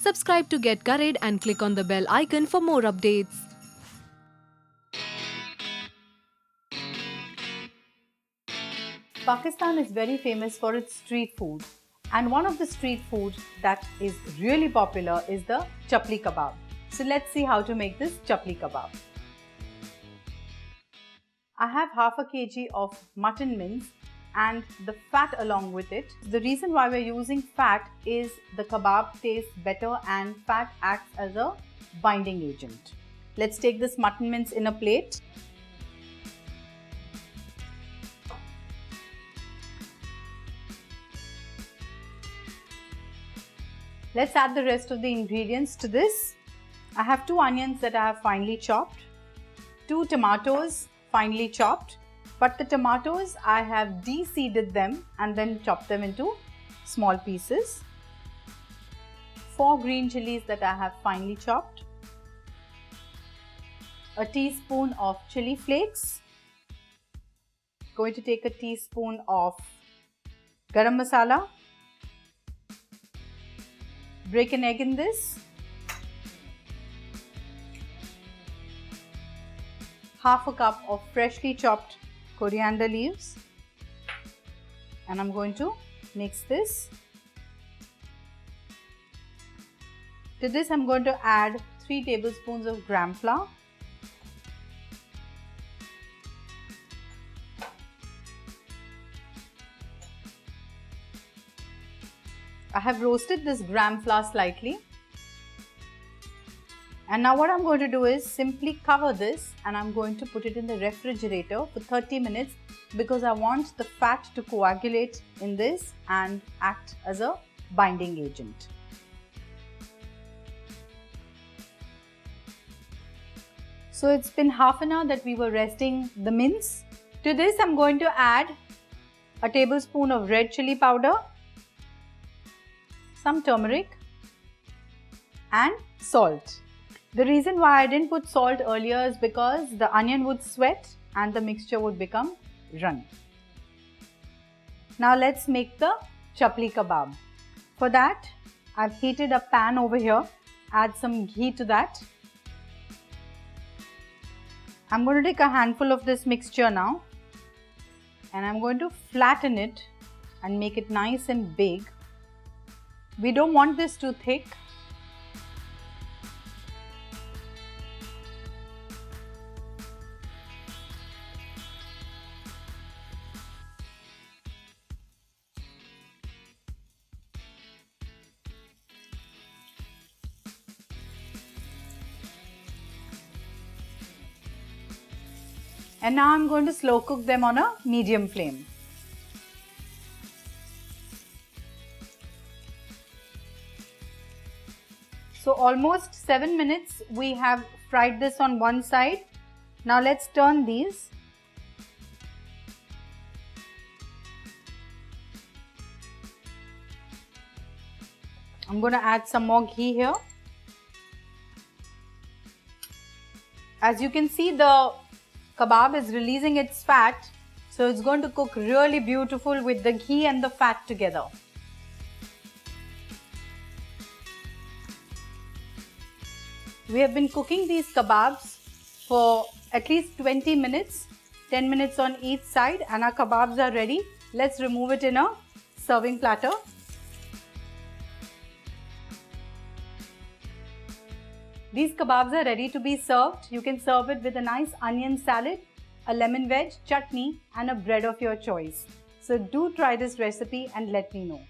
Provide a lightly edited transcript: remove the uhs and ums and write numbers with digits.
Subscribe to Get Curried and click on the bell icon for more updates. Pakistan is very famous for its street food, and one of the street food that is really popular is the Chapli Kebab. So let's see how to make this Chapli Kebab. I have half a kg of mutton mince and the fat along with it. The reason why we're using fat is the kebab tastes better and fat acts as a binding agent. Let's take this mutton mince in a plate. Let's add the rest of the ingredients to this. I have 2 onions that I have finely chopped, 2 tomatoes finely chopped, but the tomatoes I have de-seeded them and then chopped them into small pieces, 4 green chillies that I have finely chopped, a teaspoon of chilli flakes, going to take a teaspoon of Garam Masala, break an egg in this, half a cup of freshly chopped coriander leaves, and I'm going to mix this. To this I'm going to add 3 tablespoons of gram flour, I have roasted this gram flour slightly, and now what I'm going to do is simply cover this and I'm going to put it in the refrigerator for 30 minutes because I want the fat to coagulate in this and act as a binding agent. So it's been half an hour that we were resting the mince. To this I'm going to add a tablespoon of red chilli powder, some turmeric and salt. The reason why I didn't put salt earlier is because the onion would sweat and the mixture would become runny. Now let's make the Chapli Kebab. For that, I've heated a pan over here. Add some ghee to that. I'm going to take a handful of this mixture now and I'm going to flatten it and make it nice and big. We don't want this too thick. And now I'm going to slow cook them on a medium flame. So almost 7 minutes we have fried this on one side. Now let's turn these. I'm going to add some more ghee here. As you can see, the kebab is releasing its fat, so it's going to cook really beautiful with the ghee and the fat together. We have been cooking these kebabs for at least 20 minutes, 10 minutes on each side, and our kebabs are ready. Let's remove it in a serving platter. These kebabs are ready to be served. You can serve it with a nice onion salad, a lemon veg, chutney and a bread of your choice. So do try this recipe and let me know.